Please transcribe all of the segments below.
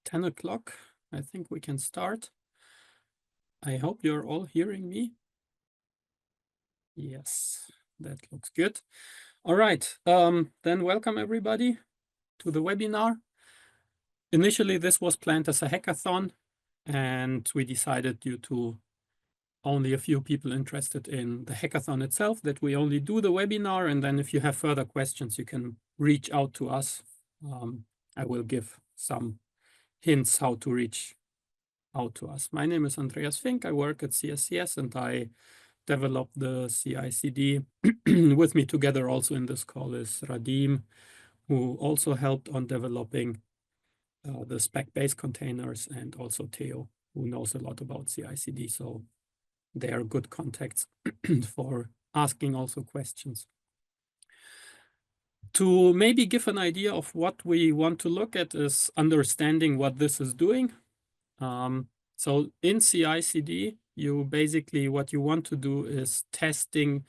10 o'clock. I think we can start. I hope you're all hearing me. Yes, that looks good. All right, then welcome everybody to the webinar. Initially, this was planned as a hackathon, and we decided due to only a few people interested in the hackathon itself that we only do the webinar, and then if you have further questions, you can reach out to us. I will give some hints how to reach out to us. My name is Andreas Fink. I work at CSCS and I develop the CI/CD. With me together also in this call is Radim, who also helped on developing the spec-based containers, and also Theo, who knows a lot about CI/CD. So they are good contacts for asking also questions. To maybe give an idea of what we want to look at is understanding what this is doing. So in CI/CD, you basically, what you want to do is testing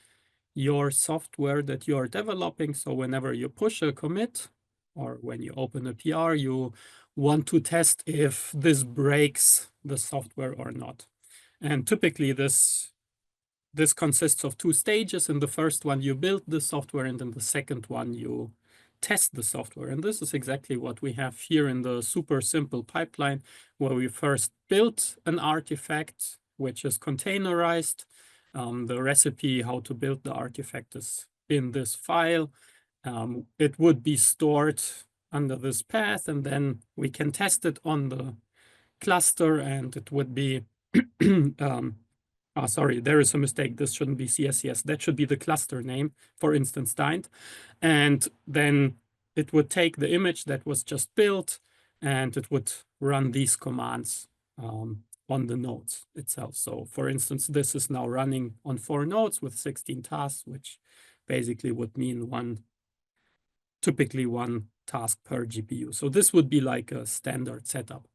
your software that you are developing. So whenever you push a commit or when you open a PR, you want to test if this breaks the software or not. And typically this consists of two stages. In the first one, you build the software, and in the second one, you test the software. And this is exactly what we have here in the super simple pipeline, where we first built an artifact, which is containerized. The recipe how to build the artifact is in this file. It would be stored under this path, and then we can test it on the cluster, and it would be sorry, there is a mistake. This shouldn't be CSCS. That should be the cluster name, for instance, Dined. And then it would take the image that was just built, and it would run these commands on the nodes itself. So for instance, this is now running on 4 nodes with 16 tasks, which basically would mean typically one task per GPU. So this would be like a standard setup.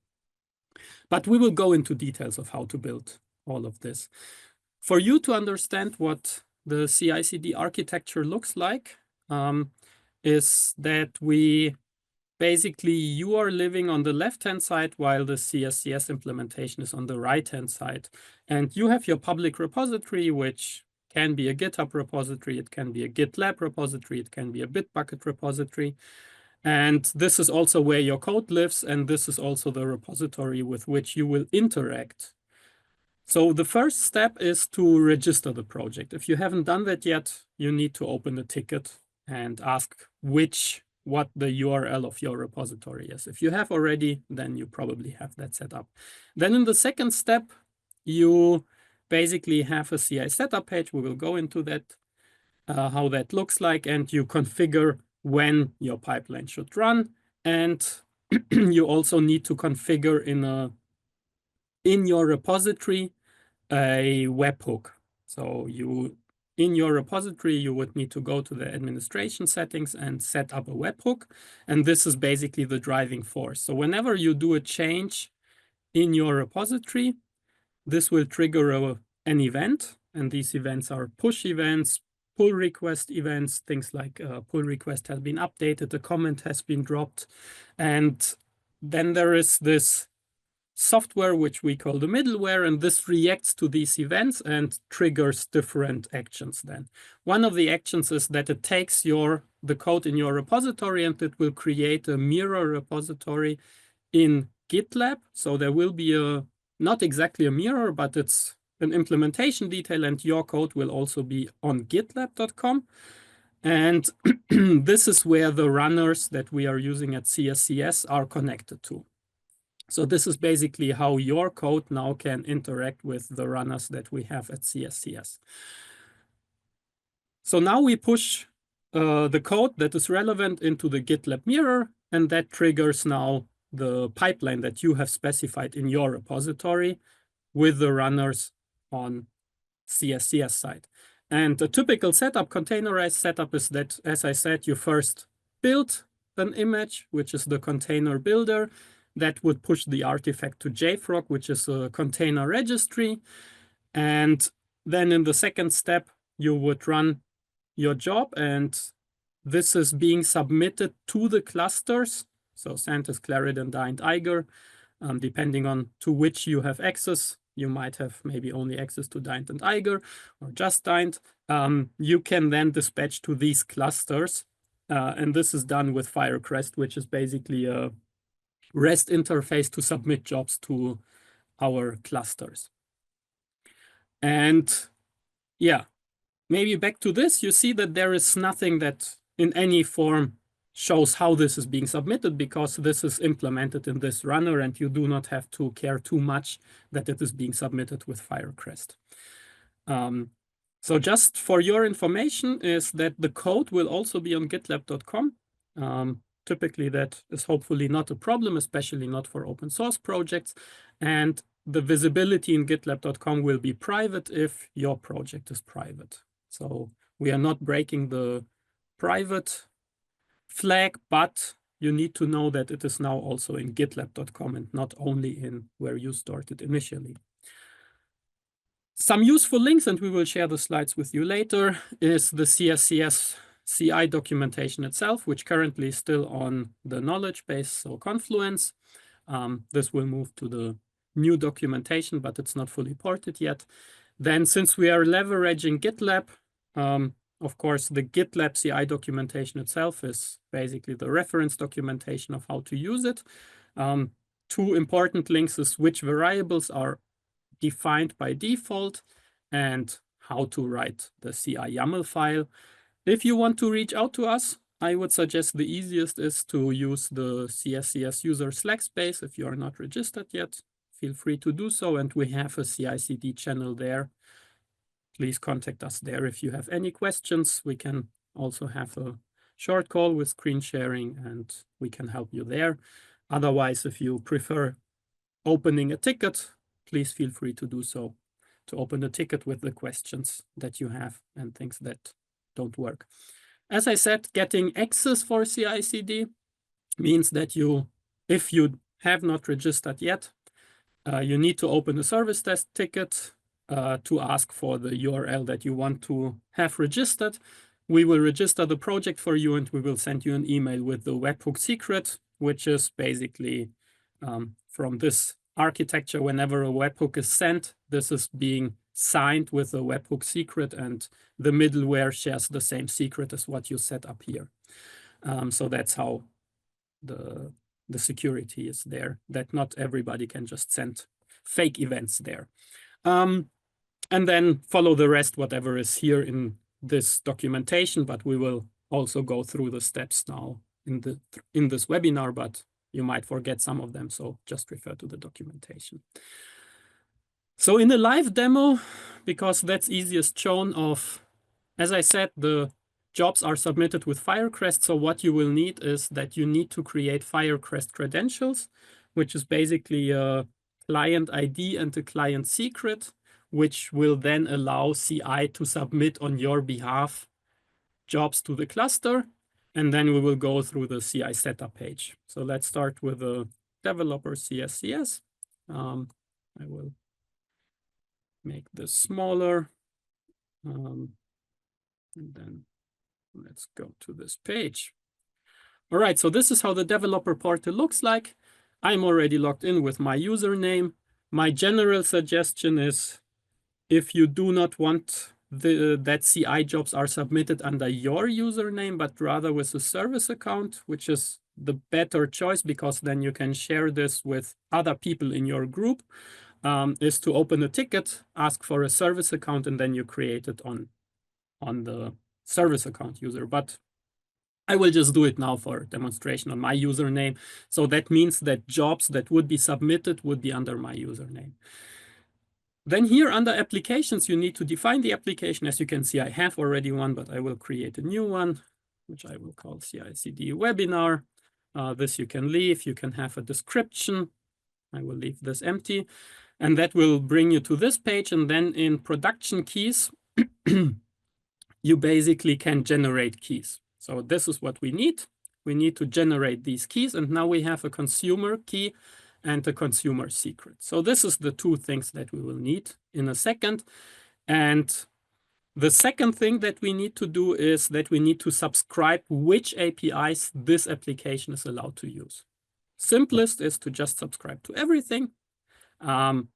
But we will go into details of how to build all of this. For you to understand what the CI/CD architecture looks like, is that you are living on the left-hand side while the CSCS implementation is on the right-hand side. And you have your public repository, which can be a GitHub repository, it can be a GitLab repository, it can be a Bitbucket repository. And this is also where your code lives, and this is also the repository with which you will interact. So the first step is to register the project. If you haven't done that yet, you need to open a ticket and ask what the URL of your repository is. If you have already, then you probably have that set up. Then in the second step, you basically have a CI setup page. We will go into that, how that looks like, and you configure when your pipeline should run. And you also need to configure in your repository a webhook. So in your repository, you would need to go to the administration settings and set up a webhook. And this is basically the driving force. So whenever you do a change in your repository, this will trigger an event. And these events are push events, pull request events, things like pull request has been updated, a comment has been dropped. And then there is this software, which we call the middleware, and this reacts to these events and triggers different actions then. One of the actions is that it takes the code in your repository and it will create a mirror repository in GitLab. So there will be not exactly a mirror, but it's an implementation detail, and your code will also be on gitlab.com. And this is where the runners that we are using at CSCS are connected to. So this is basically how your code now can interact with the runners that we have at CSCS. So now we push the code that is relevant into the GitLab mirror, and that triggers now the pipeline that you have specified in your repository with the runners on CSCS side. And a typical setup, containerized setup, is that, as I said, you first build an image, which is the container builder, that would push the artifact to JFrog, which is a container registry. And then in the second step, you would run your job, and this is being submitted to the clusters. So Santis, Clarid, and Dined Eiger depending on to which you have access. You might have maybe only access to Dint and Eiger or just Dint. You can then dispatch to these clusters. And this is done with FirecREST, which is basically a REST interface to submit jobs to our clusters. And yeah, maybe back to this, you see that there is nothing that in any form shows how this is being submitted, because this is implemented in this runner and you do not have to care too much that it is being submitted with FirecREST. So just for your information is that the code will also be on gitlab.com. Typically that is hopefully not a problem, especially not for open source projects. And the visibility in gitlab.com will be private if your project is private. So we are not breaking the private flag, but you need to know that it is now also in gitlab.com and not only in where you stored it initially. Some useful links, and we will share the slides with you later, is the CSCS CI documentation itself, which currently is still on the knowledge base, so Confluence. This will move to the new documentation, but it's not fully ported yet. Then, since we are leveraging GitLab, of course, the GitLab CI documentation itself is basically the reference documentation of how to use it. Two important links is which variables are defined by default and how to write the CI YAML file. If you want to reach out to us, I would suggest the easiest is to use the CSCS user Slack space. If you are not registered yet, feel free to do so. And we have a CI/CD channel there. Please contact us there if you have any questions. We can also have a short call with screen sharing and we can help you there. Otherwise, if you prefer opening a ticket, please feel free to do so, to open a ticket with the questions that you have and things that don't work. As I said, getting access for CI/CD means that if you have not registered yet, you need to open a service desk ticket to ask for the URL that you want to have registered. We will register the project for you and we will send you an email with the webhook secret, which is basically from this architecture. Whenever a webhook is sent, this is being signed with a webhook secret and the middleware shares the same secret as what you set up here. So that's how the security is there, that not everybody can just send fake events there. And then follow the rest, whatever is here in this documentation, but we will also go through the steps now in this webinar, but you might forget some of them, so just refer to the documentation. So in a live demo, because that's easiest shown of, as I said, the jobs are submitted with FirecREST. So what you will need is that you need to create FirecREST credentials, which is basically a client ID and a client secret, which will then allow CI to submit on your behalf jobs to the cluster. And then we will go through the CI setup page. So let's start with the developer CSCS. I will make this smaller. And then let's go to this page. All right, so this is how the developer portal looks like. I'm already logged in with my username. My general suggestion is if you do not want that CI jobs are submitted under your username, but rather with a service account, which is the better choice because then you can share this with other people in your group, is to open a ticket, ask for a service account, and then you create it on the service account user. But I will just do it now for demonstration on my username. So that means that jobs that would be submitted would be under my username. Then here under applications, you need to define the application. As you can see, I have already one, but I will create a new one, which I will call CI/CD webinar. This you can leave. You can have a description. I will leave this empty. And that will bring you to this page. And then in production keys, you basically can generate keys. So this is what we need. We need to generate these keys. And now we have a consumer key and a consumer secret. So this is the two things that we will need in a second. And the second thing that we need to do is that we need to subscribe which APIs this application is allowed to use. simplest is to just subscribe to everything. And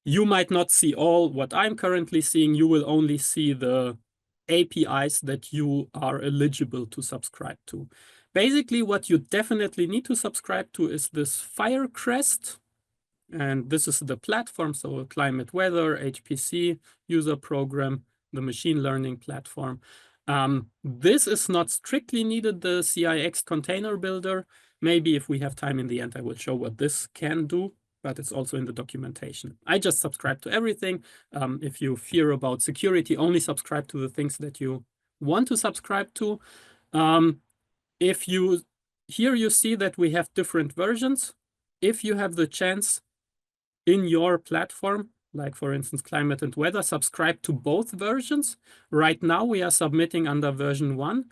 you might not see all what I'm currently seeing. You will only see the APIs that you are eligible to subscribe to. Basically, what you definitely need to subscribe to is this FirecREST. And this is the platform, so climate weather, HPC, user program, the machine learning platform. This is not strictly needed, the CIX container builder. Maybe if we have time in the end, I will show what this can do, but it's also in the documentation. I just subscribe to everything. If you fear about security, only subscribe to the things that you want to subscribe to. Here you see that we have different versions. If you have the chance in your platform, like for instance, climate and weather, subscribe to both versions. Right now we are submitting under version 1,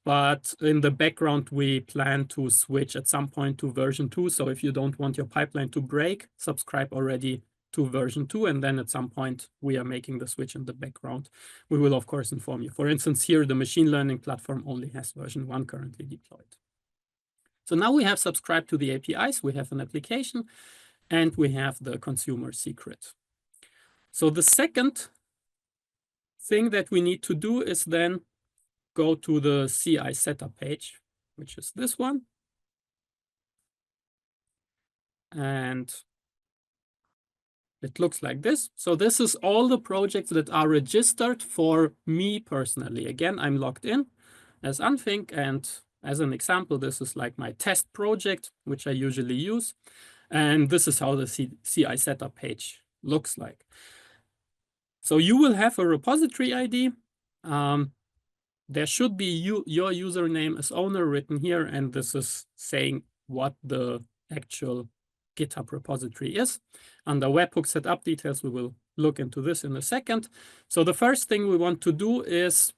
but in the background, we plan to switch at some point to version 2. So if you don't want your pipeline to break, subscribe already to version 2. And then at some point, we are making the switch in the background. We will, of course, inform you. For instance, here, the machine learning platform only has version 1 currently deployed. So now we have subscribed to the APIs. We have an application, and we have the consumer secret. So the second thing that we need to do is then go to the CI setup page, which is this one. And it looks like this. So this is all the projects that are registered for me personally. Again, I'm logged in as Anfink, and as an example, this is like my test project, which I usually use. And this is how the CI setup page looks like. So you will have a repository ID. There should be your username as owner written here, and this is saying what the actual GitHub repository is. Under Webhook setup details, we will look into this in a second. So the first thing we want to do is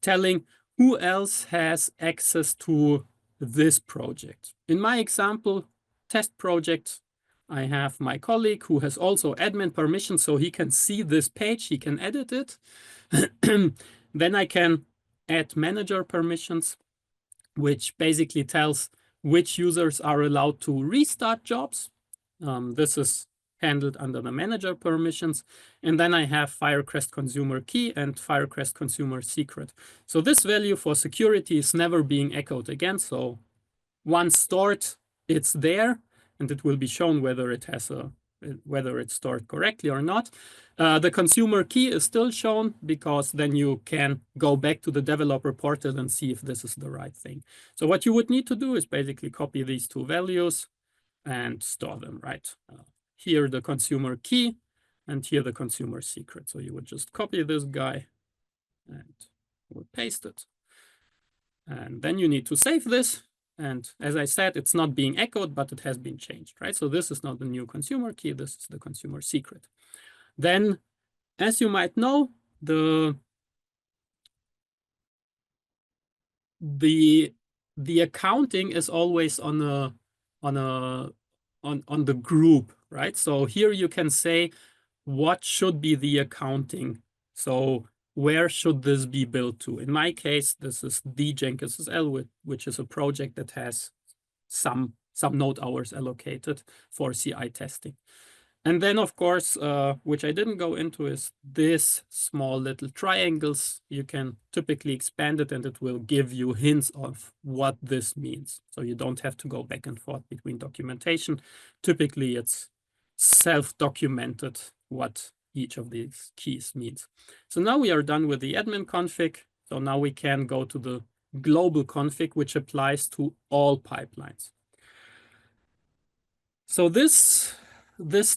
telling who else has access to this project. In my example, test project, I have my colleague who has also admin permission, so he can see this page, he can edit it. Then I can add manager permissions, which basically tells which users are allowed to restart jobs. This is handled under the manager permissions. And then I have FirecREST consumer key and FirecREST consumer secret. So this value for security is never being echoed again. So once stored, it's there, and it will be shown whether it has whether it's stored correctly or not. The consumer key is still shown because then you can go back to the developer portal and see if this is the right thing. So what you would need to do is basically copy these two values and store them, right? Here the consumer key and here the consumer secret. So you would just copy this guy and would paste it. And then you need to save this. And as I said, it's not being echoed, but it has been changed, right? So this is not the new consumer key, this is the consumer secret. Then, as you might know, the accounting is always on the group, right? So here you can say what should be the accounting. So where should this be built to? In my case, this is the Jenkins SL, which is a project that has some node hours allocated for CI testing. And then, of course, which I didn't go into, is this small little triangles. You can typically expand it and it will give you hints of what this means. So you don't have to go back and forth between documentation. Typically, it's self-documented what each of these keys means. So now we are done with the admin config. So now we can go to the global config, which applies to all pipelines. So this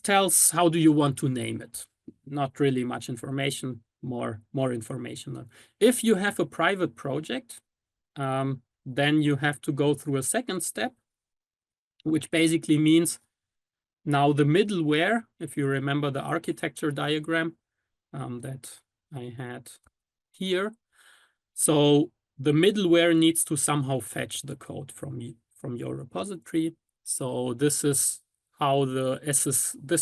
tells how do you want to name it. Not really much information, more information. If you have a private project, then you have to go through a second step, which basically means now the middleware, if you remember the architecture diagram that I had here. So the middleware needs to somehow fetch the code from your repository. So this is how this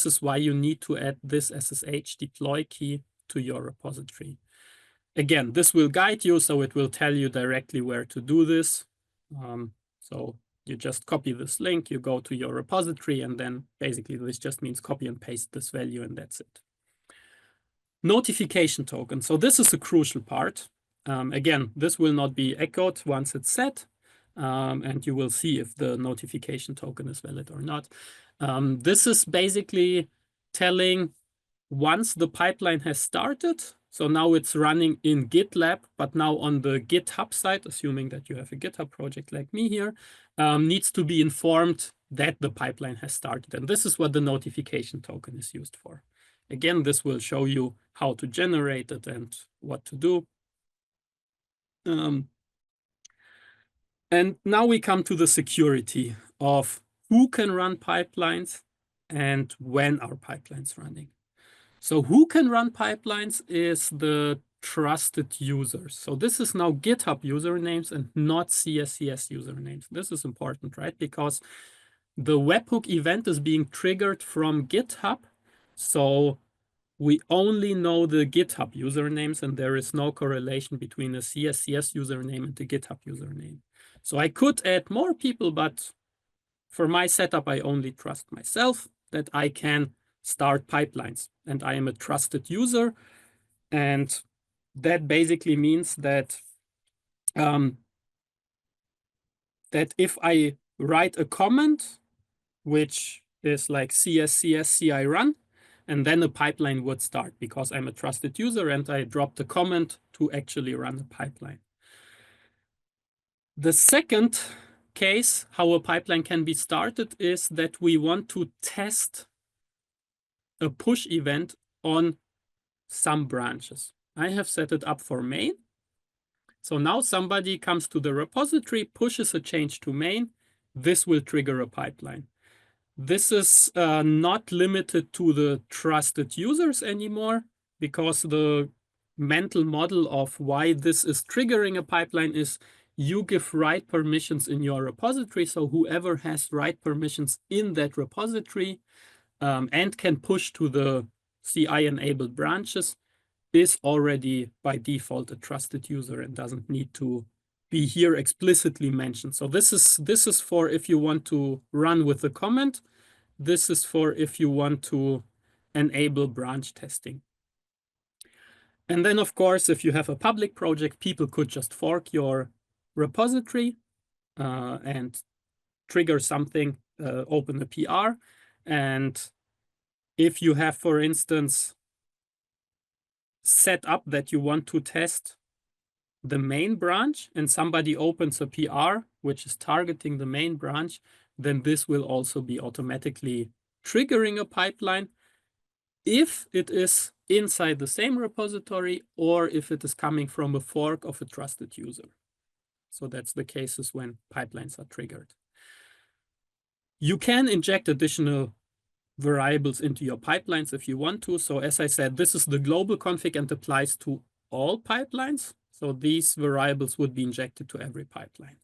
is why you need to add this SSH deploy key to your repository. Again, this will guide you, so it will tell you directly where to do this. So you just copy this link, you go to your repository, and then basically this just means copy and paste this value, and that's it. Notification token. So this is a crucial part. Again, this will not be echoed once it's set, and you will see if the notification token is valid or not. This is basically telling once the pipeline has started, so now it's running in GitLab, but now on the GitHub side, assuming that you have a GitHub project like me here, needs to be informed that the pipeline has started. And this is what the notification token is used for. Again, this will show you how to generate it and what to do. And now we come to the security of who can run pipelines and when are pipelines running. So who can run pipelines is the trusted users. So this is now GitHub usernames and not CSCS usernames. This is important, right? Because the webhook event is being triggered from GitHub. So we only know the GitHub usernames, and there is no correlation between a CSCS username and the GitHub username. So I could add more people, but for my setup, I only trust myself that I can start pipelines, and I am a trusted user. And that basically means that that if I write a comment, which is like CSCS CI run, and then a pipeline would start because I'm a trusted user and I dropped a comment to actually run a pipeline. The second case, how a pipeline can be started, is that we want to test a push event on some branches. I have set it up for main. So now somebody comes to the repository, pushes a change to main. This will trigger a pipeline. This is not limited to the trusted users anymore, because the mental model of why this is triggering a pipeline is you give write permissions in your repository. So whoever has write permissions in that repository and can push to the CI-enabled branches is already by default a trusted user and doesn't need to be here explicitly mentioned. So this is for if you want to run with a comment. This is for if you want to enable branch testing. And then, of course, if you have a public project, people could just fork your repository and trigger something, open a PR. And if you have, for instance, set up that you want to test the main branch and somebody opens a PR, which is targeting the main branch, then this will also be automatically triggering a pipeline if it is inside the same repository or if it is coming from a fork of a trusted user. So that's the cases when pipelines are triggered. You can inject additional variables into your pipelines if you want to. So as I said, this is the global config and applies to all pipelines. So these variables would be injected to every pipeline.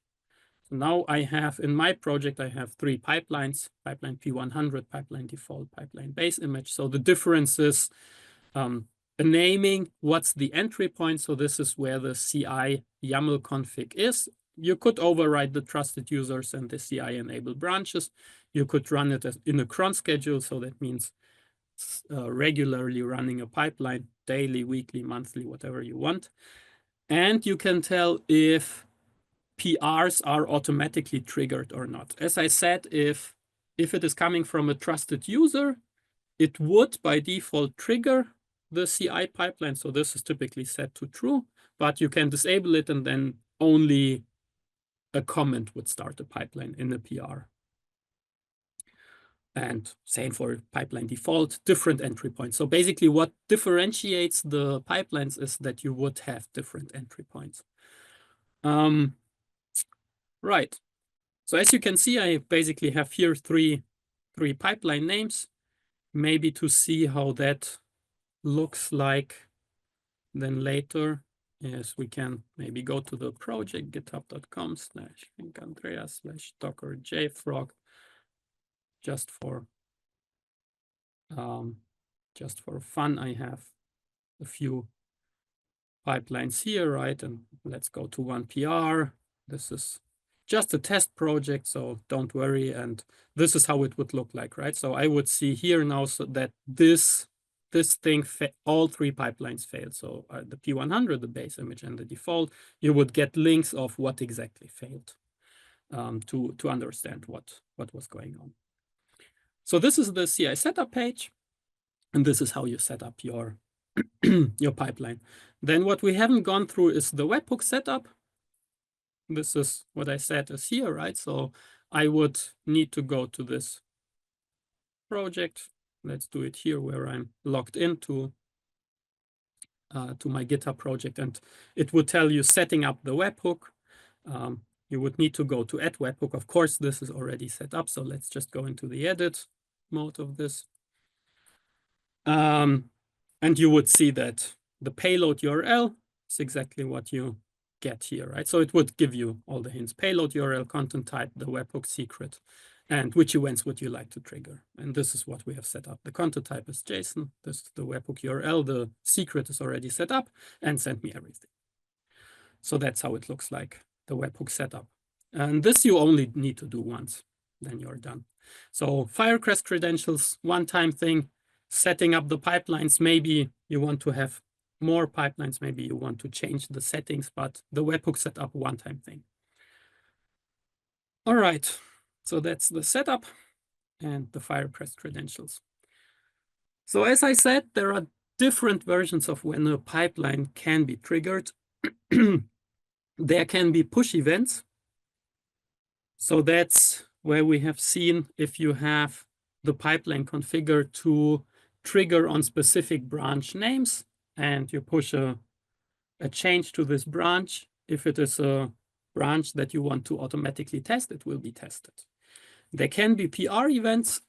So now I have, in my project, I have 3 pipelines: pipeline P100, pipeline default, pipeline base image. So the difference is naming what's the entry point. So this is where the CI YAML config is. You could override the trusted users and the CI enabled branches. You could run it in a cron schedule. So that means regularly running a pipeline, daily, weekly, monthly, whatever you want. And you can tell if PRs are automatically triggered or not. As I said, if it is coming from a trusted user, it would by default trigger the CI pipeline. So this is typically set to true, but you can disable it and then only a comment would start a pipeline in a PR. And same for pipeline default, different entry points. So basically what differentiates the pipelines is that you would have different entry points. Right. So as you can see, I basically have here three pipeline names, maybe to see how that looks like then later. Yes, we can maybe go to the project, github.com/Andreas/docker/jfrog, just for fun. I have a few pipelines here, right? And let's go to one PR. This is just a test project, so don't worry. And this is how it would look like, right? So I would see here now so that this thing, all three pipelines failed. So the P100, the base image, and the default, you would get links of what exactly failed to understand what was going on. So this is the CI setup page, and this is how you set up your your pipeline. Then what we haven't gone through is the webhook setup. This is what I said is here, right? So I would need to go to this project. Let's do it here where I'm logged into to my GitHub project, and it would tell you setting up the webhook. You would need to go to add webhook. Of course, this is already set up, so let's just go into the edit mode of this. And you would see that the payload URL is exactly what you get here, right? So it would give you all the hints: payload URL, content type, the webhook secret, and which events would you like to trigger. And this is what we have set up. The content type is JSON. This is the webhook URL. The secret is already set up, and send me everything. So that's how it looks like, the webhook setup. And this you only need to do once, then you're done. So FirecREST credentials, one-time thing. Setting up the pipelines, maybe you want to have more pipelines, maybe you want to change the settings, but the webhook setup, one-time thing. All right, so that's the setup and the FirecREST credentials. So as I said, there are different versions of when a pipeline can be triggered. There can be push events. So that's where we have seen if you have the pipeline configured to trigger on specific branch names and you push a change to this branch. If it is a branch that you want to automatically test, it will be tested. There can be PR events.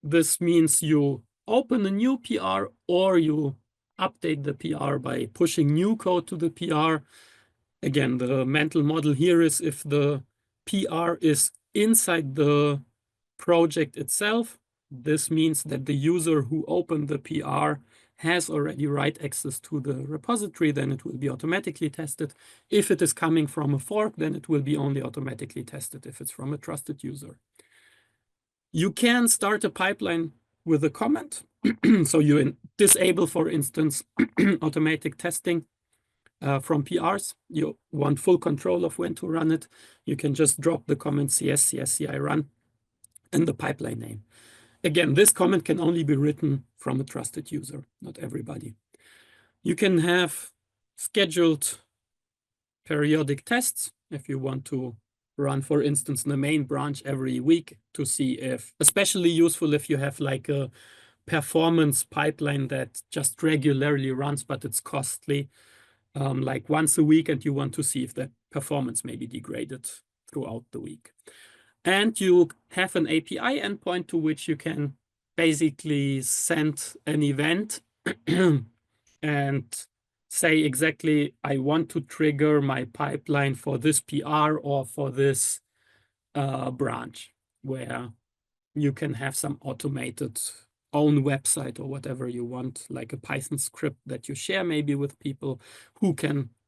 This means you open a new PR or you update the PR by pushing new code to the PR. Again, the mental model here is if the PR is inside the project itself, this means that the user who opened the PR has already write access to the repository, then it will be automatically tested. If it is coming from a fork, then it will be only automatically tested if it's from a trusted user. You can start a pipeline with a comment. So you disable, for instance, automatic testing from PRs. You want full control of when to run it. You can just drop the comment CS CI run and the pipeline name. Again, this comment can only be written from a trusted user, not everybody. You can have scheduled periodic tests if you want to run, for instance, the main branch every week to see if, especially useful if you have like a performance pipeline that just regularly runs, but it's costly, like once a week, and you want to see if the performance may be degraded throughout the week. And you have an API endpoint to which you can basically send an event and say exactly, I want to trigger my pipeline for this PR or for this branch, where you can have some automated own website or whatever you want, like a Python script that you share maybe with people who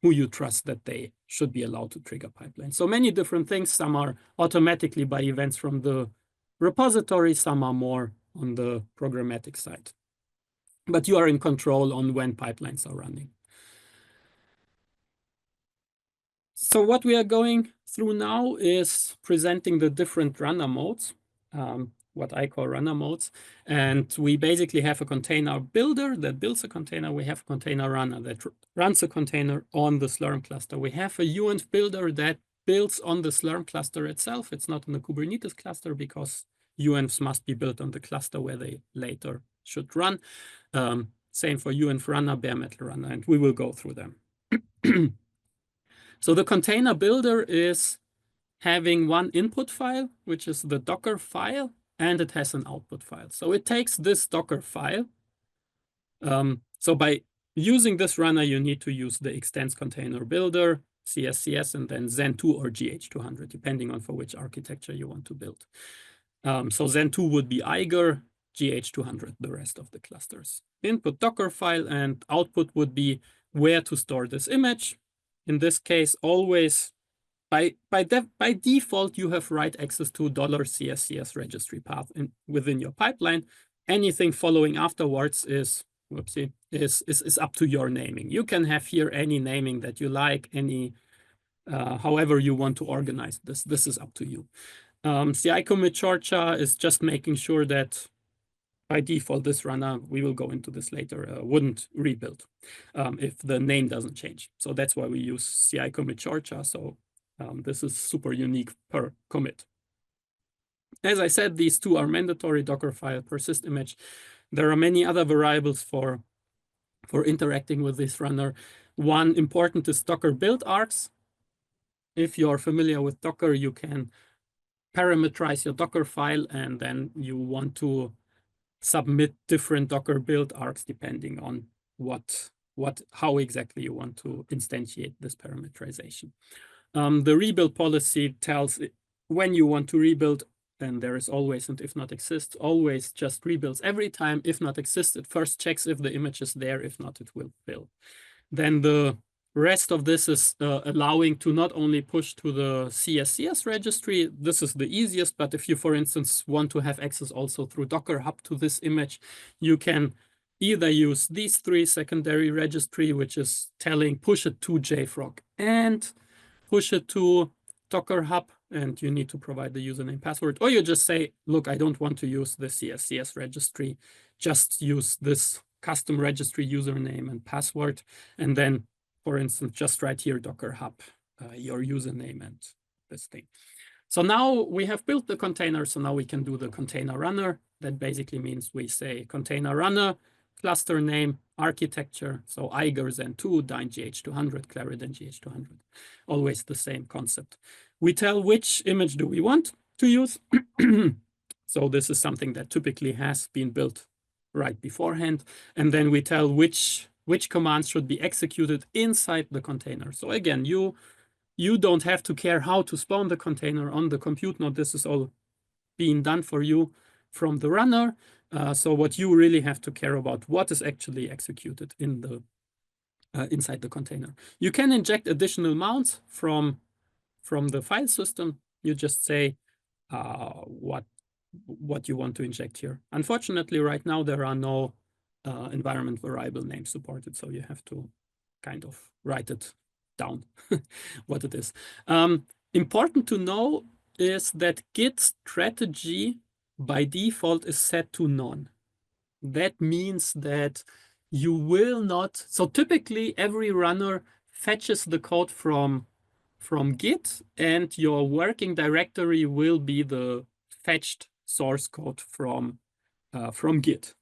you trust that they should be allowed to trigger pipelines. So many different things. Some are automatically by events from the repository, some are more on the programmatic side. But you are in control on when pipelines are running. So what we are going through now is presenting the different runner modes. What I call runner modes. And we basically have a container builder that builds a container. We have a container runner that runs a container on the Slurm cluster. We have a UENV Builder that builds on the Slurm cluster itself. It's not in the Kubernetes cluster because UENVs must be built on the cluster where they later should run. Same for UENV runner, bare metal runner, and we will go through them. So the container builder is having one input file, which is the Docker file, and it has an output file. So it takes this Docker file. So by using this runner, you need to use the extends container builder, CSCS, and then Zen2 or GH200, depending on for which architecture you want to build. So Zen2 would be Eiger, GH200, the rest of the clusters. Input Docker file, and output would be where to store this image. In this case, always by default, you have write access to $CSCS registry path within your pipeline. Anything following afterwards is up to your naming. You can have here any naming that you like, any however you want to organize this. This is up to you. CI commit Georgia is just making sure that by default, this runner, we will go into this later, wouldn't rebuild if the name doesn't change. So that's why we use CI commit Georgia. So this is super unique per commit. As I said, these two are mandatory: Dockerfile, persist image. There are many other variables for interacting with this runner. One important is Docker build args. If you're familiar with Docker, you can parameterize your Docker file, and then you want to submit different Docker build args depending on how exactly you want to instantiate this parameterization. The rebuild policy tells when you want to rebuild, and there is always and if not exists, always just rebuilds every time. If not exists, it first checks if the image is there. If not, it will fail. Then the rest of this is allowing to not only push to the CSCS registry. This is the easiest, but if you, for instance, want to have access also through Docker Hub to this image, you can either use these three secondary registry, which is telling push it to JFrog and push it to Docker Hub, and you need to provide the username password, or you just say, look, I don't want to use the CSCS registry, just use this custom registry username and password, and then, for instance, just write here Docker Hub, your username and this thing. So now we have built the container, so now we can do the container runner. That basically means we say container runner, cluster name, architecture, so Eiger Zen 2, Dyn GH200, Clarendon GH200, always the same concept. We tell which image do we want to use. So this is something that typically has been built right beforehand. And then we tell which commands should be executed inside the container. So again, you don't have to care how to spawn the container on the compute node. This is all being done for you from the runner. So what you really have to care about, what is actually executed in the inside the container. You can inject additional mounts from the file system. You just say what you want to inject here. Unfortunately, right now, there are no environment variable names supported, so you have to kind of write it down, what it is. Important to know is that Git strategy by default is set to none. That means that you will not, so typically every runner fetches the code from Git, and your working directory will be the fetched source code from Git.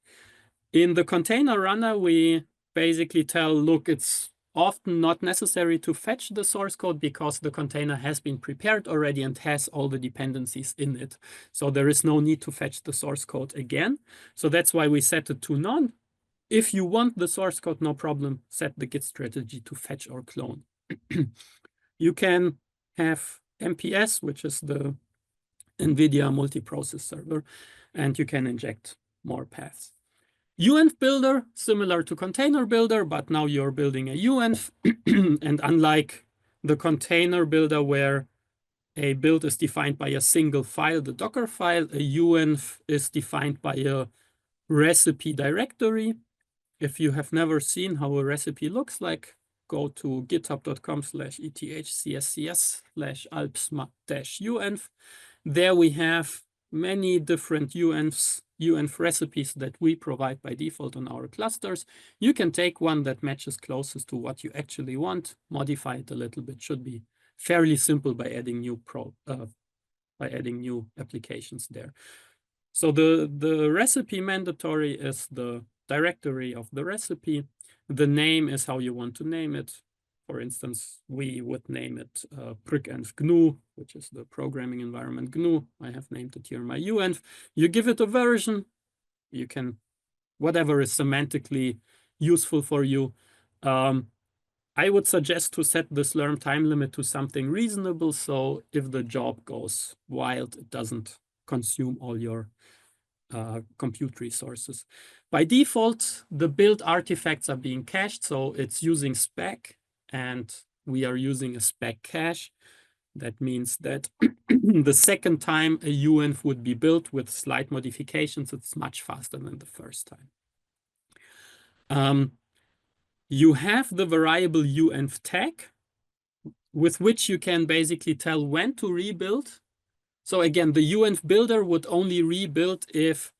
In the container runner, we basically tell, look, it's often not necessary to fetch the source code because the container has been prepared already and has all the dependencies in it. So there is no need to fetch the source code again. So that's why we set it to none. If you want the source code, no problem, set the Git strategy to fetch or clone. You can have MPS, which is the NVIDIA multi-process server, and you can inject more paths. UENV Builder, similar to Container Builder, but now you're building a UENV. And unlike the Container Builder, where a build is defined by a single file, the Docker file, a UENV is defined by a recipe directory. If you have never seen how a recipe looks like, go to github.com/ethcscs/alps-UENV. There we have many different UENV recipes that we provide by default on our clusters. You can take one that matches closest to what you actually want, modify it a little bit. Should be fairly simple by adding new applications there. So the recipe mandatory is the directory of the recipe. The name is how you want to name it. For instance, we would name it prikenv GNU, which is the programming environment GNU. I have named it here my UENV. You give it a version. You can, whatever is semantically useful for you. I would suggest to set the Slurm time limit to something reasonable. So if the job goes wild, it doesn't consume all your compute resources. By default, the build artifacts are being cached, so it's using Spec, and we are using a Spec cache. That means that the second time a UENV would be built with slight modifications, it's much faster than the first time. You have the variable UENV tag, with which you can basically tell when to rebuild. So again, the UENV builder would only rebuild if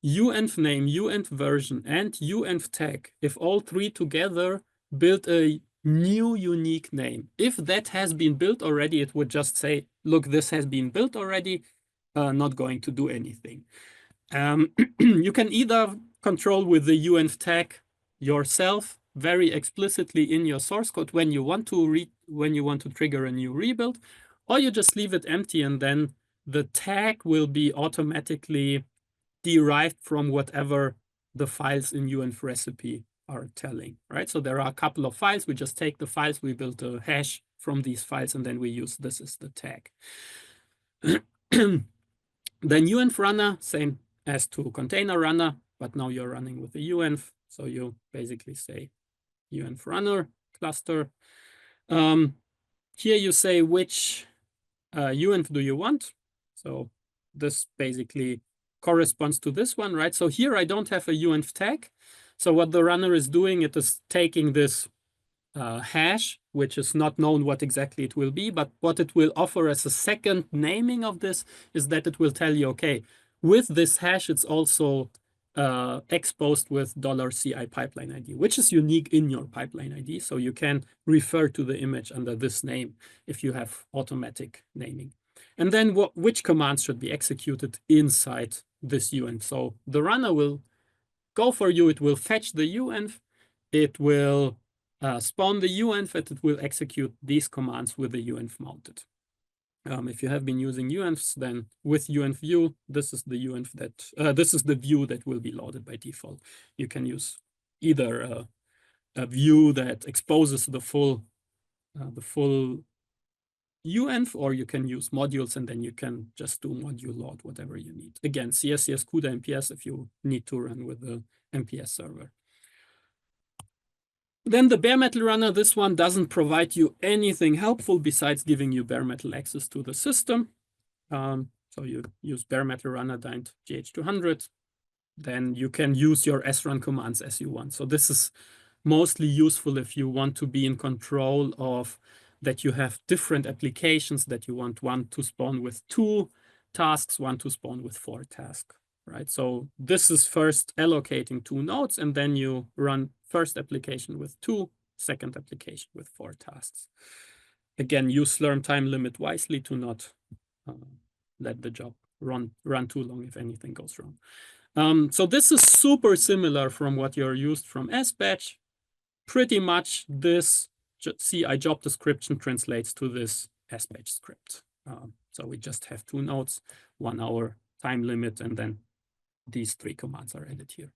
UENV name, UENV version, and UENV tag, if all three together build a new unique name. If that has been built already, it would just say, look, this has been built already, not going to do anything. You can either control with the UENV tag yourself very explicitly in your source code when you want to trigger a new rebuild, or you just leave it empty and then the tag will be automatically derived from whatever the files in UENV recipe are telling, right? So there are a couple of files. We just take the files, we build a hash from these files, and then we use this as the tag. Then UENV runner, same as to container runner, but now you're running with the UENV. So you basically say UENV runner cluster. Here you say which UENV do you want. So this basically corresponds to this one, right? So here I don't have a UENV tag. So what the runner is doing, it is taking this hash, which is not known what exactly it will be, but what it will offer as a second naming of this is that it will tell you, okay, with this hash, it's also exposed with $CI pipeline ID, which is unique in your pipeline ID. So you can refer to the image under this name if you have automatic naming. And then which commands should be executed inside this UENV. So the runner will go for you. It will fetch the UENV. It will spawn the UENV, and it will execute these commands with the UENV mounted. If you have been using UENVs, then with UENV view, this is the UENV that this is the view that will be loaded by default. You can use either a view that exposes the full UENV, or you can use modules and then you can just do module load, whatever you need. Again, CSCS, CUDA, MPS if you need to run with the MPS server. Then the bare metal runner, this one doesn't provide you anything helpful besides giving you bare metal access to the system. So you use bare metal runner .gh 200. Then you can use your srun commands as you want. So this is mostly useful if you want to be in control of that you have different applications, that you want one to spawn with 2 tasks, one to spawn with 4 tasks, right? So this is first allocating 2 nodes, and then you run first application with 2, second application with 4 tasks. Again, use Slurm time limit wisely to not let the job run too long if anything goes wrong. So this is super similar from what you're used from SBatch. Pretty much this CI job description translates to this SBatch script. So we just have 2 nodes, 1 hour time limit, and then these 3 commands are added here.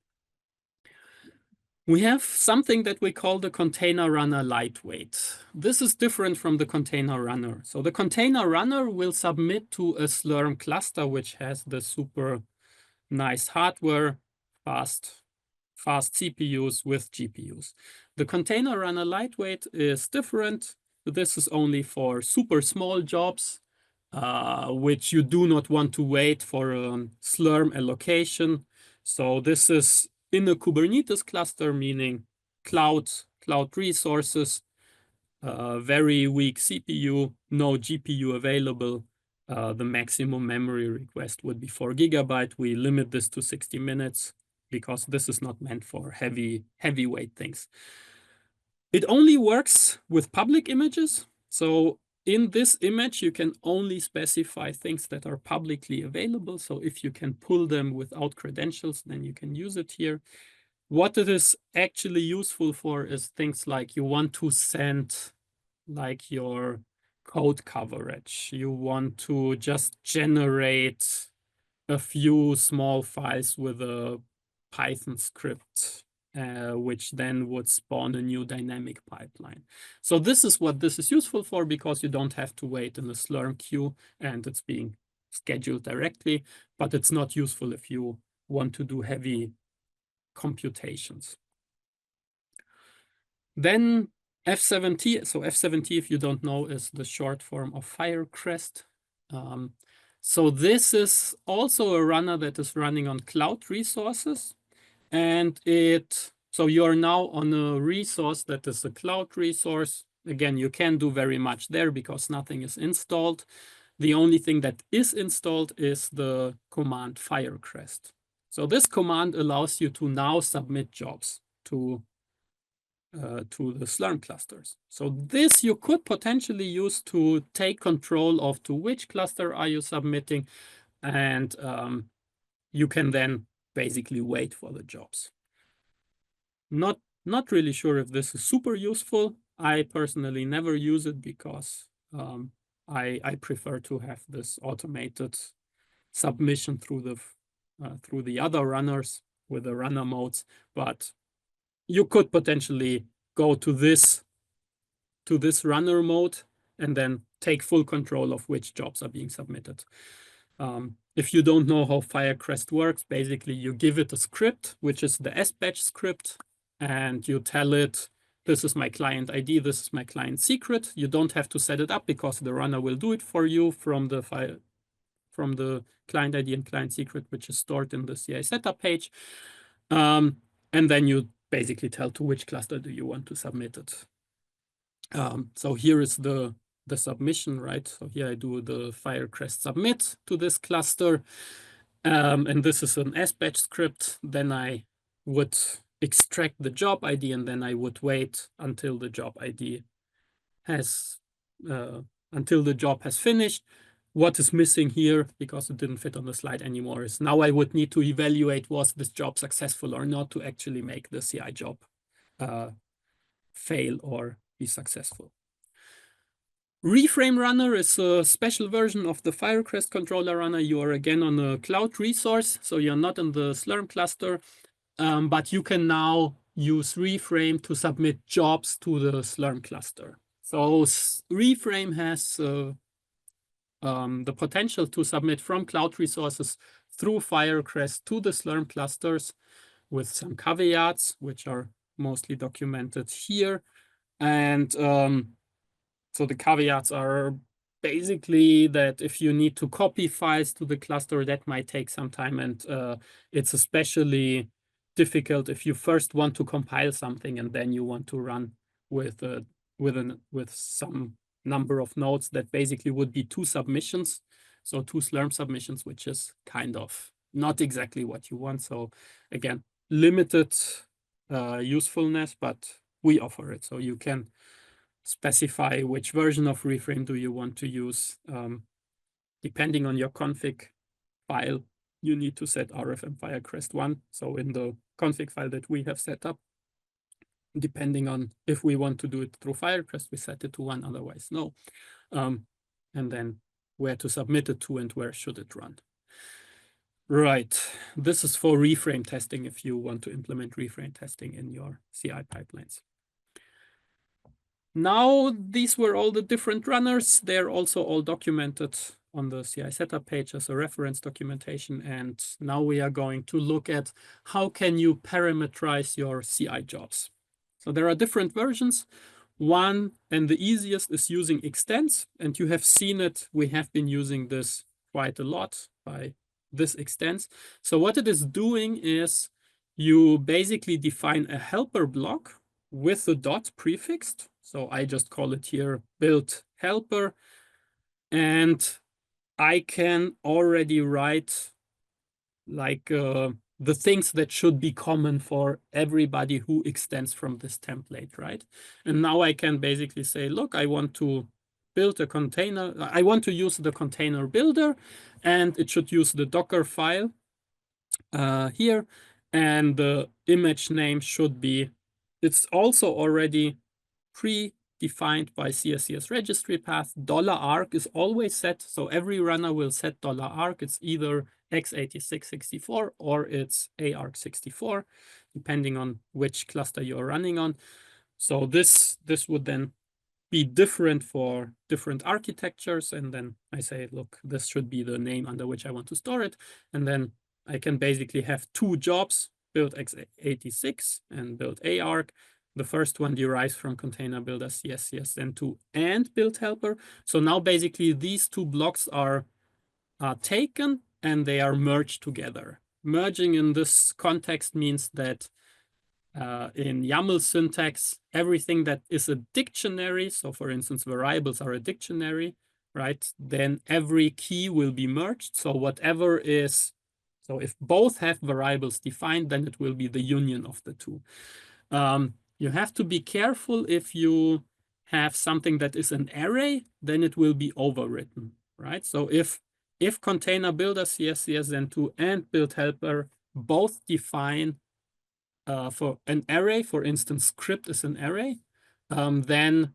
We have something that we call the container runner lightweight. This is different from the container runner. So the container runner will submit to a Slurm cluster, which has the super nice hardware, fast CPUs with GPUs. The container runner lightweight is different. This is only for super small jobs, which you do not want to wait for a Slurm allocation. So this is in a Kubernetes cluster, meaning cloud resources, very weak CPU, no GPU available. The maximum memory request would be 4 GB. We limit this to 60 minutes because this is not meant for heavyweight things. It only works with public images. So in this image, you can only specify things that are publicly available. So if you can pull them without credentials, then you can use it here. What it is actually useful for is things like you want to send like your code coverage. You want to just generate a few small files with a Python script, which then would spawn a new dynamic pipeline. So this is what this is useful for, because you don't have to wait in a Slurm queue and it's being scheduled directly, but it's not useful if you want to do heavy computations. Then F7T, so F7T, if you don't know, is the short form of FirecREST. So this is also a runner that is running on cloud resources. And so you're now on a resource that is a cloud resource. Again, you can't do very much there because nothing is installed. The only thing that is installed is the command FirecREST. So this command allows you to now submit jobs to the Slurm clusters. So this you could potentially use to take control of to which cluster are you submitting, and you can then basically wait for the jobs. Not really sure if this is super useful. I personally never use it because I prefer to have this automated submission through the other runners with the runner modes, but you could potentially go to this runner mode and then take full control of which jobs are being submitted. If you don't know how FirecREST works, basically you give it a script, which is the SBatch script, and you tell it, this is my client ID, this is my client secret. You don't have to set it up because the runner will do it for you from the client ID and client secret, which is stored in the CI setup page. And then you basically tell to which cluster do you want to submit it. So here is the submission, right? So here I do the FirecREST submit to this cluster. And this is an SBatch script. Then I would extract the job ID, and then I would wait until the job ID has, until the job has finished. What is missing here, because it didn't fit on the slide anymore, is now I would need to evaluate, was this job successful or not, to actually make the CI job fail or be successful. ReFrame Runner is a special version of the FirecREST controller runner. You are again on a cloud resource, so you're not in the Slurm cluster, but you can now use ReFrame to submit jobs to the Slurm cluster. So ReFrame has the potential to submit from cloud resources through FirecREST to the Slurm clusters with some caveats, which are mostly documented here. And so the caveats are basically that if you need to copy files to the cluster, that might take some time. And it's especially difficult if you first want to compile something and then you want to run with some number of nodes that basically would be 2 submissions. So 2 Slurm submissions, which is kind of not exactly what you want. So again, limited usefulness, but we offer it. So you can specify which version of ReFrame do you want to use. Depending on your config file, you need to set RFM FirecREST 1. So in the config file that we have set up, depending on if we want to do it through FirecREST, we set it to 1, otherwise no. And then where to submit it to and where should it run. Right, this is for ReFrame testing if you want to implement ReFrame testing in your CI pipelines. Now, these were all the different runners. They're also all documented on the CI setup page as a reference documentation. And now we are going to look at how can you parameterize your CI jobs. So there are different versions. One, and the easiest, is using extends. And you have seen it. We have been using this quite a lot by this extends. So what it is doing is you basically define a helper block with the dot prefixed. So I just call it here build helper. And I can already write like the things that should be common for everybody who extends from this template, right? And now I can basically say, look, I want to build a container. I want to use the container builder, and it should use the Docker file here. And the image name should be, it's also already predefined by CSCS registry path. $arg is always set. So every runner will set $arg. It's either x86-64 or it's arg64, depending on which cluster you're running on. So this would then be different for different architectures. And then I say, look, this should be the name under which I want to store it. And then I can basically have 2 jobs, build x86 and build arg. The first one derives from container builder CSCS N2 and build helper. So now basically these two blocks are taken and they are merged together. Merging in this context means that in YAML syntax, everything that is a dictionary, so for instance, variables are a dictionary, right? Then every key will be merged. So whatever is, so if both have variables defined, then it will be the union of the two. You have to be careful if you have something that is an array, then it will be overwritten, right? So if container builder CSCS N2 and build helper both define for an array, for instance, script is an array, then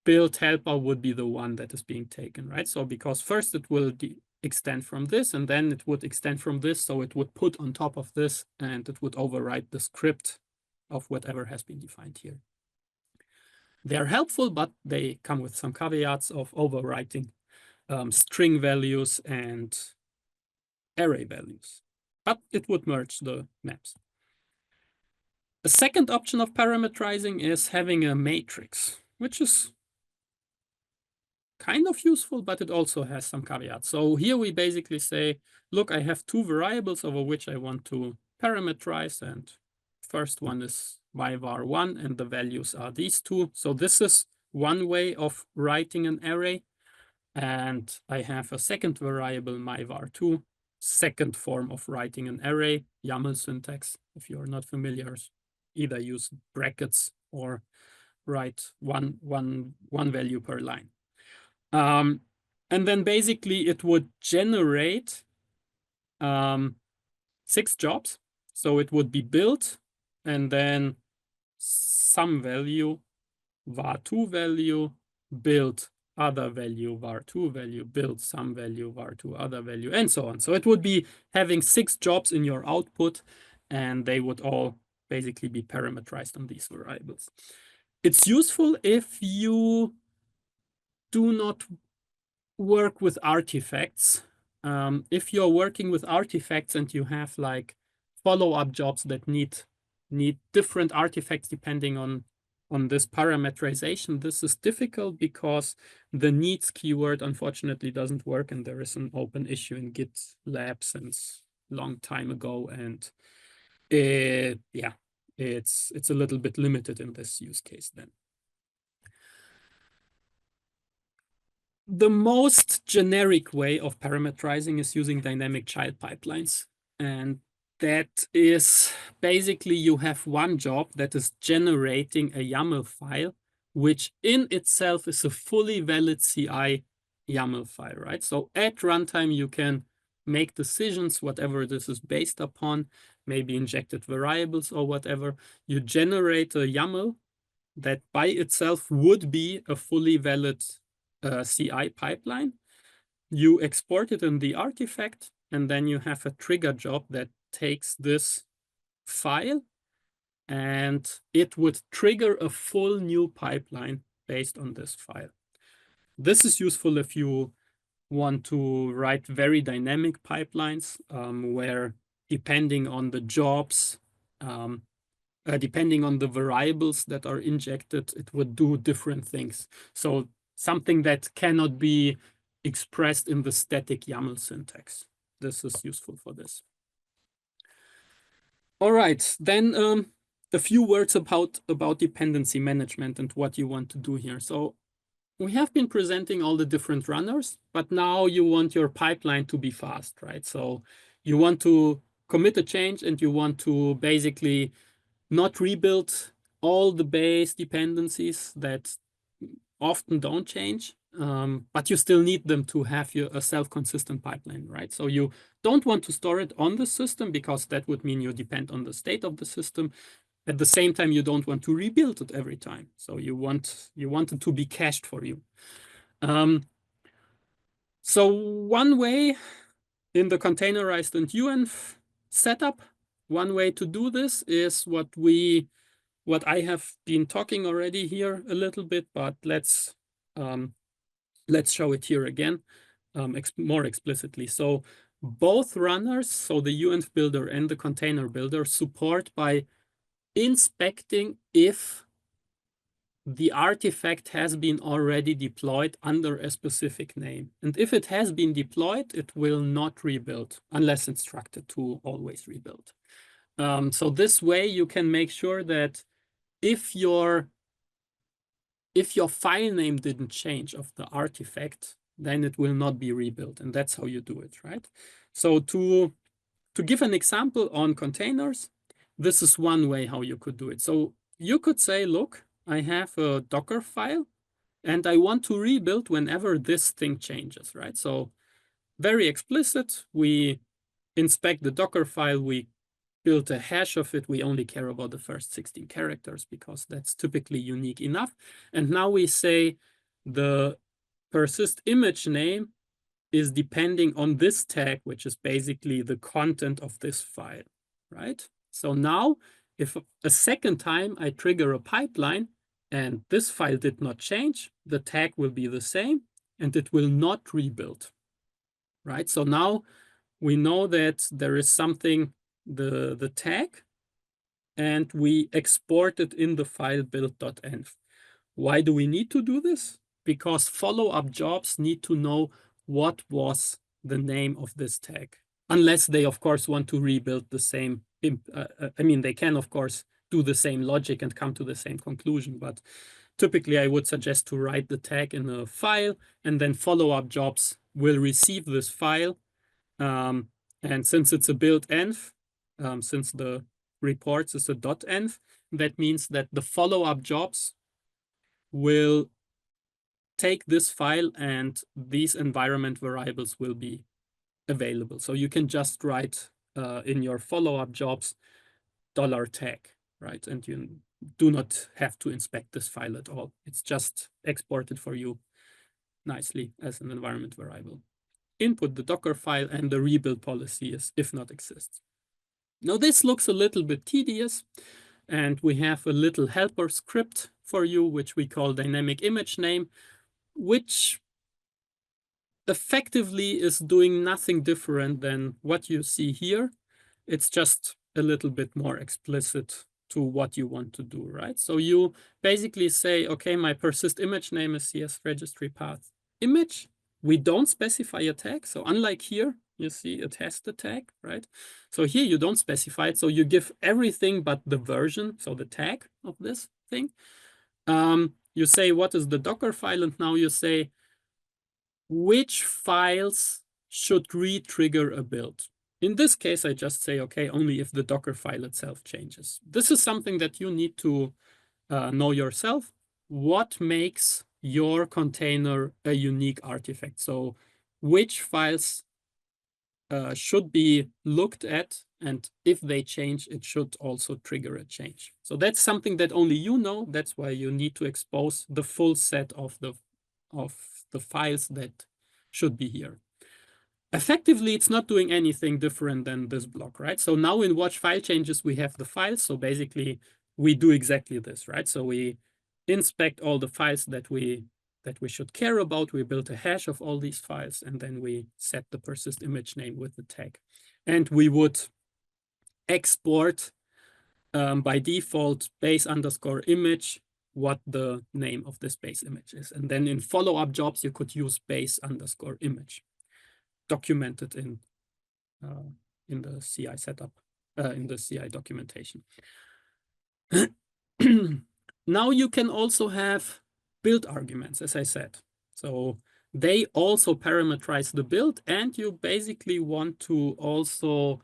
build helper would be the one that is being taken, right? So because first it will extend from this, and then it would extend from this, so it would put on top of this, and it would overwrite the script of whatever has been defined here. They're helpful, but they come with some caveats of overwriting string values and array values, but it would merge the maps. A second option of parameterizing is having a matrix, which is kind of useful, but it also has some caveats. So here we basically say, look, I have two variables over which I want to parameterize, and first one is my var1, and the values are these two. So this is one way of writing an array. And I have a second variable, my var2, second form of writing an array, YAML syntax. If you're not familiar, either use brackets or write one value per line. And then basically it would generate 6 jobs. So it would be built, and then some value, var2 value, build other value, var2 value, build some value, var2 other value, and so on. So it would be having 6 jobs in your output, and they would all basically be parameterized on these variables. It's useful if you do not work with artifacts. If you're working with artifacts and you have like follow-up jobs that need different artifacts depending on this parameterization, this is difficult because the needs keyword unfortunately doesn't work, and there is an open issue in GitLab since long time ago, and yeah, it's a little bit limited in this use case then. The most generic way of parameterizing is using dynamic child pipelines. And that is basically you have one job that is generating a YAML file, which in itself is a fully valid CI YAML file, right? So at runtime, you can make decisions, whatever this is based upon, maybe injected variables or whatever. You generate a YAML that by itself would be a fully valid CI pipeline. You export it in the artifact, and then you have a trigger job that takes this file, and it would trigger a full new pipeline based on this file. This is useful if you want to write very dynamic pipelines where depending on the jobs, depending on the variables that are injected, it would do different things. So something that cannot be expressed in the static YAML syntax. This is useful for this. All right, then a few words about dependency management and what you want to do here. So we have been presenting all the different runners, but now you want your pipeline to be fast, right? So you want to commit a change, and you want to basically not rebuild all the base dependencies that often don't change, but you still need them to have a self-consistent pipeline, right? So you don't want to store it on the system because that would mean you depend on the state of the system. At the same time, you don't want to rebuild it every time. So you want it to be cached for you. So one way in the containerized and UENV setup, one way to do this is what I have been talking already here a little bit, but let's show it here again more explicitly. So both runners, so the UENV Builder and the Container Builder, support by inspecting if the artifact has been already deployed under a specific name. And if it has been deployed, it will not rebuild unless instructed to always rebuild. So this way you can make sure that if your file name didn't change of the artifact, then it will not be rebuilt. And that's how you do it, right? So to give an example on containers, this is one way how you could do it. So you could say, look, I have a Docker file and I want to rebuild whenever this thing changes, right? So very explicit, we inspect the Docker file, we build a hash of it. We only care about the first 16 characters because that's typically unique enough. And now we say the persist image name is depending on this tag, which is basically the content of this file, right? So now if a second time I trigger a pipeline and this file did not change, the tag will be the same and it will not rebuild, right? So now we know that there is something, the tag, and we export it in the file build.env. Why do we need to do this? Because follow-up jobs need to know what was the name of this tag, unless they, of course, want to rebuild the same. I mean, they can, of course, do the same logic and come to the same conclusion. But typically, I would suggest to write the tag in a file, and then follow-up jobs will receive this file. And since it's a build.env, since the reports is a .env, that means that the follow-up jobs will take this file and these environment variables will be available. So you can just write in your follow-up jobs $tag, right? And you do not have to inspect this file at all. It's just exported for you nicely as an environment variable. Input the Docker file and the rebuild policy is if not exists. Now this looks a little bit tedious, and we have a little helper script for you, which we call dynamic image name, which effectively is doing nothing different than what you see here. It's just a little bit more explicit to what you want to do, right? So you basically say, okay, my persist image name is CS registry path image. We don't specify a tag. So unlike here, you see it has the tag, right? So here you don't specify it. So you give everything but the version, so the tag of this thing. You say, what is the Docker file? And now you say, which files should re-trigger a build? In this case, I just say, okay, only if the Docker file itself changes. This is something that you need to know yourself. What makes your container a unique artifact? So which files should be looked at, and if they change, it should also trigger a change. So that's something that only you know. That's why you need to expose the full set of the files that should be here. Effectively, it's not doing anything different than this block, right? So now in watch file changes, we have the files. So basically, we do exactly this, right? So we inspect all the files that we should care about. We build a hash of all these files, and then we set the persist image name with the tag. And we would export by default base_image what the name of this base image is. And then in follow-up jobs, you could use base_image documented in the CI setup, in the CI documentation. Now you can also have build arguments, as I said. So they also parameterize the build, and you basically want to also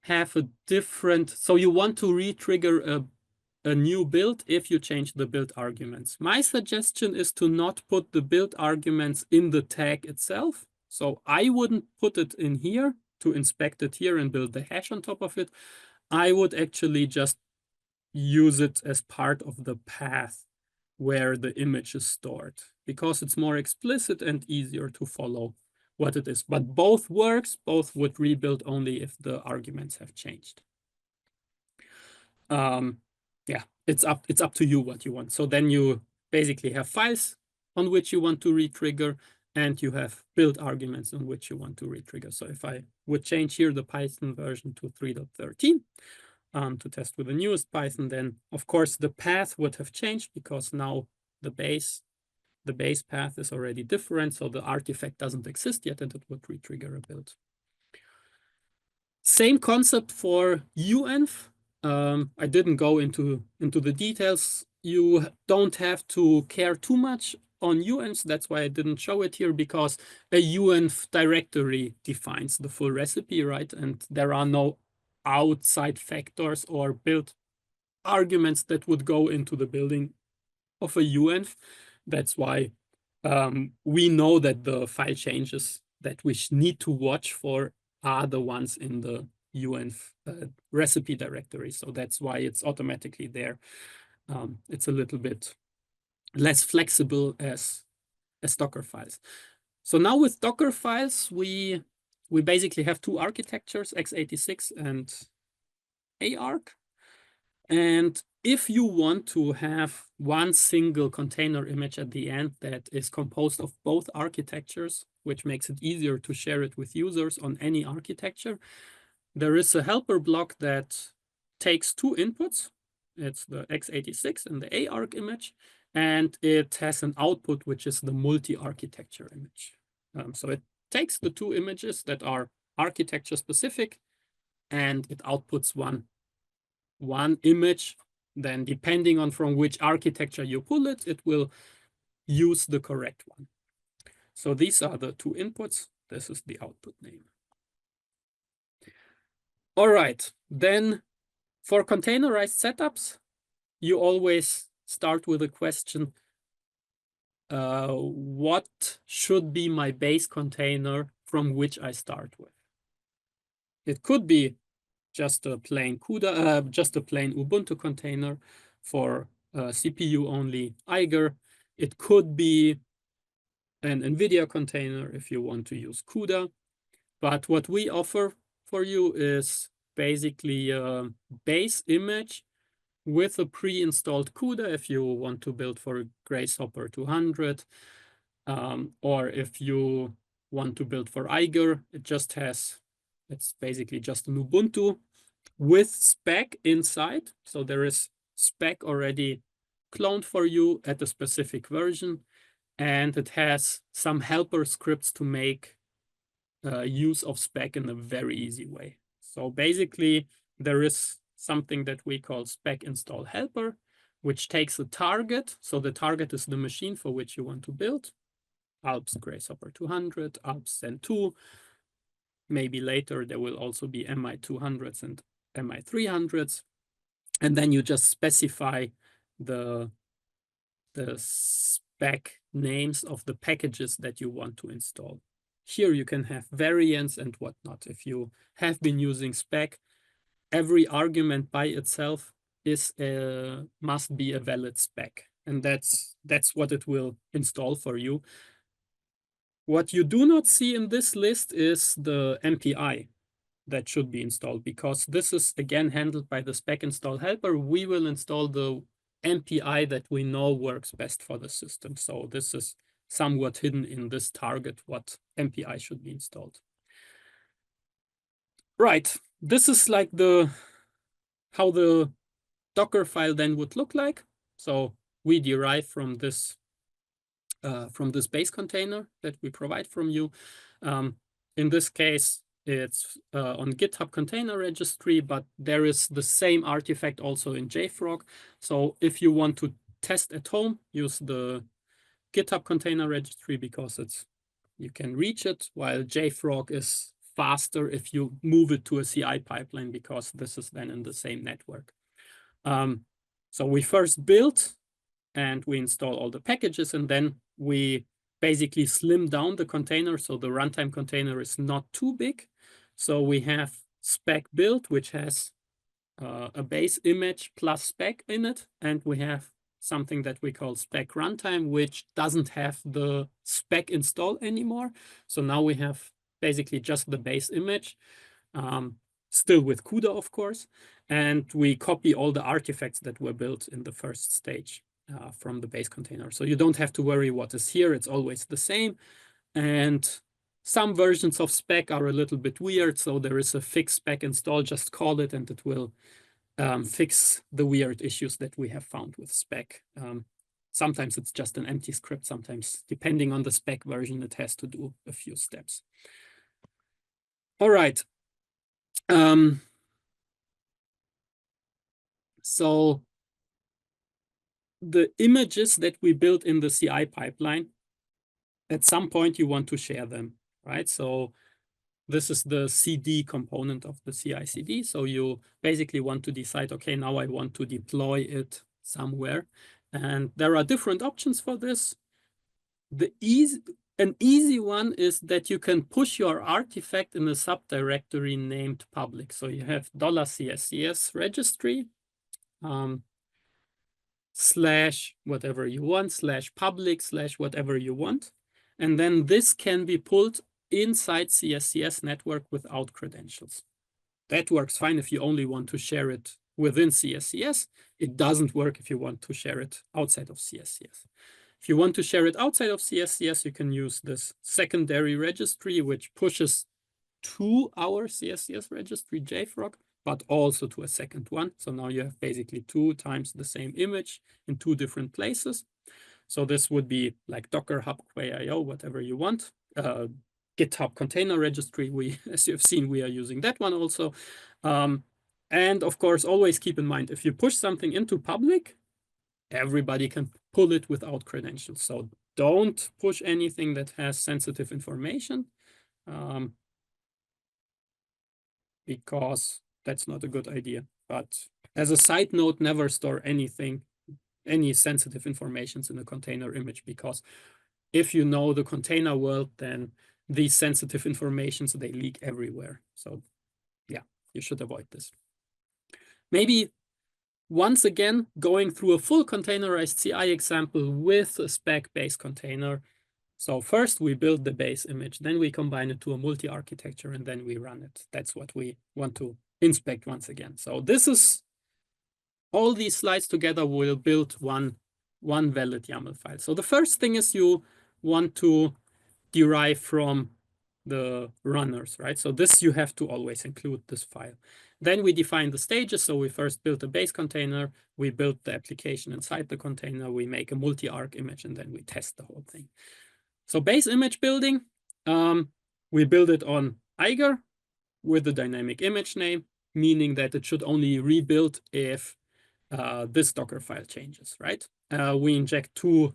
have a different, so you want to re-trigger a new build if you change the build arguments. My suggestion is to not put the build arguments in the tag itself. So I wouldn't put it in here to inspect it here and build the hash on top of it. I would actually just use it as part of the path where the image is stored, because it's more explicit and easier to follow what it is. But both works, both would rebuild only if the arguments have changed. Yeah, it's up to you what you want. So then you basically have files on which you want to re-trigger, and you have build arguments on which you want to re-trigger. So if I would change here the Python version to 3.13, to test with the newest Python, then of course the path would have changed because now the base path is already different, so the artifact doesn't exist yet, and it would re-trigger a build. Same concept for UENV. I didn't go into the details. You don't have to care too much on UENVs. That's why I didn't show it here, because a UENV directory defines the full recipe, right? And there are no outside factors or build arguments that would go into the building of a UENV. That's why we know that the file changes that we need to watch for are the ones in the UENV recipe directory. So that's why it's automatically there. It's a little bit less flexible as Docker files. So now with Docker files, we basically have two architectures, x86 and ARC. And if you want to have one single container image at the end that is composed of both architectures, which makes it easier to share it with users on any architecture, there is a helper block that takes two inputs. It's the x86 and the ARC image, and it has an output, which is the multi-architecture image. So it takes the two images that are architecture specific, and it outputs one image. Then depending on from which architecture you pull it, it will use the correct one. So these are the two inputs. This is the output name. All right, then for containerized setups, you always start with a question, what should be my base container from which I start with? It could be just a plain CUDA, just a plain Ubuntu container for CPU only Eiger. It could be an NVIDIA container if you want to use CUDA. But what we offer for you is basically a base image with a pre-installed CUDA if you want to build for a Grasshopper 200, or if you want to build for Eiger, it's basically just an Ubuntu with Spec inside. So there is Spec already cloned for you at a specific version, and it has some helper scripts to make use of Spec in a very easy way. So basically, there is something that we call Spec install helper, which takes a target. So the target is the machine for which you want to build. Alps Grasshopper 200, Alps Zen 2. Maybe later there will also be MI 200s and MI 300s. And then you just specify the spec names of the packages that you want to install. Here you can have variants and whatnot. If you have been using Spec, every argument by itself must be a valid spec. And that's what it will install for you. What you do not see in this list is the MPI that should be installed, because this is again handled by the Spec install helper. We will install the MPI that we know works best for the system. So this is somewhat hidden in this target, what MPI should be installed. Right, this is like how the Docker file then would look like. So we derive from this base container that we provide from you. In this case, it's on GitHub container registry, but there is the same artifact also in JFrog. So if you want to test at home, use the GitHub container registry, because you can reach it, while JFrog is faster if you move it to a CI pipeline, because this is then in the same network. So we first build and we install all the packages, and then we basically slim down the container. So the runtime container is not too big. So we have Spec build, which has a base image plus Spec in it. And we have something that we call Spec Runtime, which doesn't have the Spec install anymore. So now we have basically just the base image, still with CUDA, of course. And we copy all the artifacts that were built in the first stage from the base container. So you don't have to worry what is here. It's always the same. And some versions of Spec are a little bit weird. So there is a fixed Spec install, just call it, and it will fix the weird issues that we have found with Spec. Sometimes it's just an empty script. Sometimes, depending on the Spec version, it has to do a few steps. All right. So the images that we built in the CI pipeline, at some point you want to share them, right? So this is the CD component of the CI/CD. So you basically want to decide, okay, now I want to deploy it somewhere. And there are different options for this. An easy one is that you can push your artifact in a subdirectory named public. So you have $CSCS registry slash whatever you want, slash public, slash whatever you want. And then this can be pulled inside CSCS network without credentials. That works fine if you only want to share it within CSCS. It doesn't work if you want to share it outside of CSCS. If you want to share it outside of CSCS, you can use this secondary registry, which pushes to our CSCS registry JFrog, but also to a second one. So now you have basically 2 times the same image in 2 different places. So this would be like Docker Hub, Quay.io, whatever you want. GitHub container registry, as you've seen, we are using that one also. And of course, always keep in mind, if you push something into public, everybody can pull it without credentials. So don't push anything that has sensitive information, because that's not a good idea. But as a side note, never store anything, any sensitive informations in a container image, because if you know the container world, then these sensitive informations, they leak everywhere. So yeah, you should avoid this. Maybe once again, going through a full containerized CI example with a Spec-based container. So first we build the base image, then we combine it to a multi-architecture, and then we run it. That's what we want to inspect once again. So this is, all these slides together will build one valid YAML file. So the first thing is you want to derive from the runners, right? So this you have to always include this file. Then we define the stages. So we first build a base container, we build the application inside the container, we make a multi-arc image, and then we test the whole thing. So base image building, we build it on Eiger with the dynamic image name, meaning that it should only rebuild if this Docker file changes, right? We inject two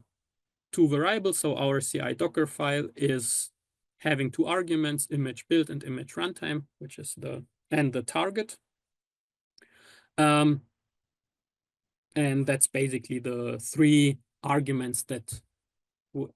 variables. So our CI Docker file is having 2 arguments, image build and image runtime, which is the target. And that's basically the 3 arguments that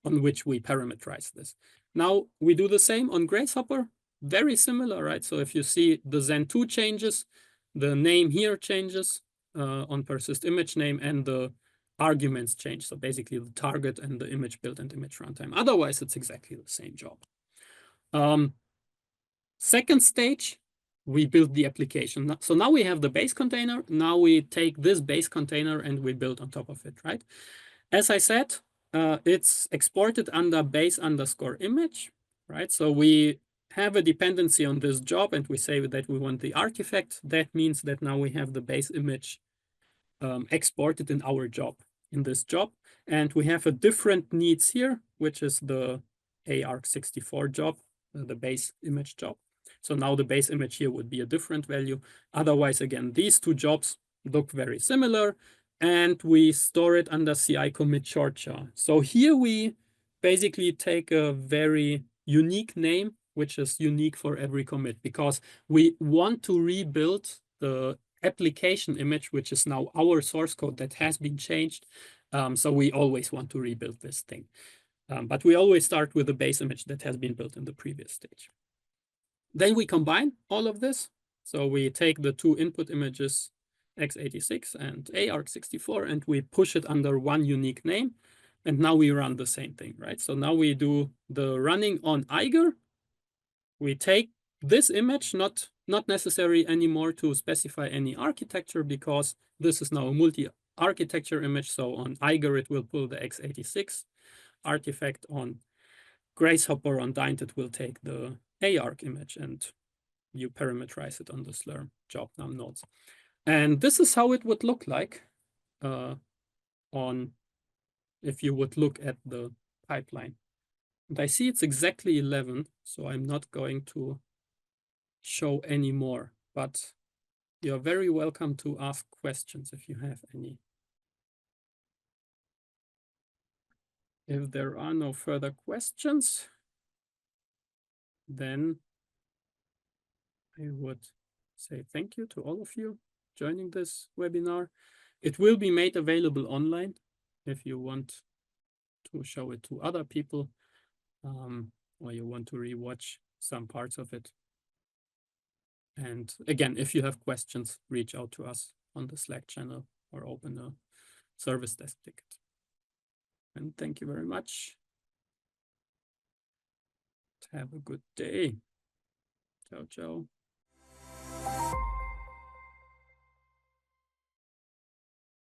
on which we parameterize this. Now we do the same on Grasshopper, very similar, right? So if you see the Zen2 changes, the name here changes on persist image name, and the arguments change. So basically the target and the image build and image runtime. Otherwise, it's exactly the same job. Second stage, we build the application. So now we have the base container. Now we take this base container and we build on top of it, right? As I said, it's exported under base_image, right? So we have a dependency on this job and we say that we want the artifact. That means that now we have the base image exported in our job, in this job. And we have a different needs here, which is the ARC64 job, the base image job. So now the base image here would be a different value. Otherwise, again, these 2 jobs look very similar, and we store it under CI commit short jar. So here we basically take a very unique name, which is unique for every commit, because we want to rebuild the application image, which is now our source code that has been changed. So we always want to rebuild this thing. But we always start with the base image that has been built in the previous stage. Then we combine all of this. So we take the 2 input images, x86 and ARC64, and we push it under one unique name. And now we run the same thing, right? So now we do the running on Eiger. We take this image, not necessary anymore to specify any architecture, because this is now a multi-architecture image. So on Eiger, it will pull the x86 artifact. On Grasshopper, on Dint, it will take the ARC image, and you parameterize it on the Slurm job num nodes. And this is how it would look like if you would look at the pipeline. And I see it's exactly 11, so I'm not going to show any more, but you're very welcome to ask questions if you have any. If there are no further questions, then I would say thank you to all of you joining this webinar. It will be made available online if you want to show it to other people, or you want to rewatch some parts of it. And again, if you have questions, reach out to us on the Slack channel or open a service desk ticket. And thank you very much. Have a good day. Ciao, ciao.